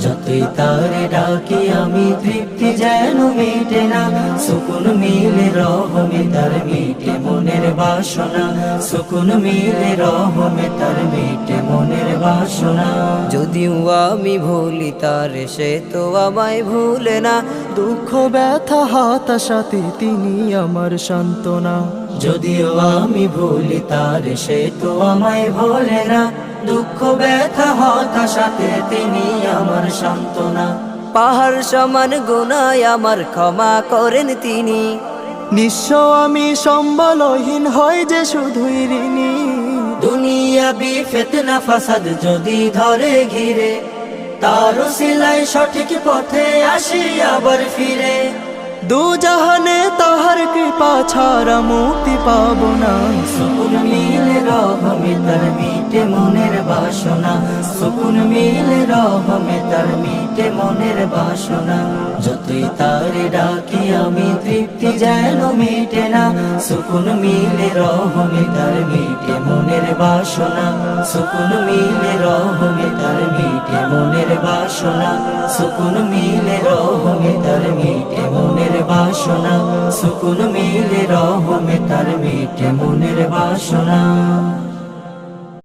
যতই তারে ডাকি আমি তৃপ্তি যেন মিটে না, সুকুন মিলে রহমে তার মিটে মনের বাসনা, সুকুন মিলে রহমে তার মিটে মনের বাসনা। যদিও আমি ভুলি তার, সে তো আমায় ভুলে না, দুঃখ ব্যথা হতাশাতে তিনি আমার সান্ত্বনা। যদিও আমি ভুলি তার, সে তো আমায় ভোলে না, দুঃখ ব্যথা হতাশাতে তিনি আমার সান্ত্বনা। পাহাড় সমান গুনায় আমার ক্ষমা করেন তিনি, নিঃস্ব আমি সম্বলহীন হয় যে শুধুই ঋণী। দুনিয়া বি ফিতনা ফাসাদ যদি ধরে ঘিরে, তার উসিলায় সঠিক পথে আসি আবার ফিরে। দু জাহানে তাহার কৃপা ছাড়া মুক্তি পাবো না। সুকুন মিলে রহমে তার মিটে মনের বাসনা, সুকুন মিলে রহমে তার মিটে মনের বাসনা। যতই তারে ডাকি আমি তৃপ্তি যেন মিটে না, সুকুন মিলে রহমে তার মিটে মনের বাসনা, সুকুন মিলে রহমে তার মিটে মনের বাসনা, সুকুন মিলে রহমে তার মিটে মনের বাসনা, সুকুন মিলে রহমে তার মিটে মনের বাসনা।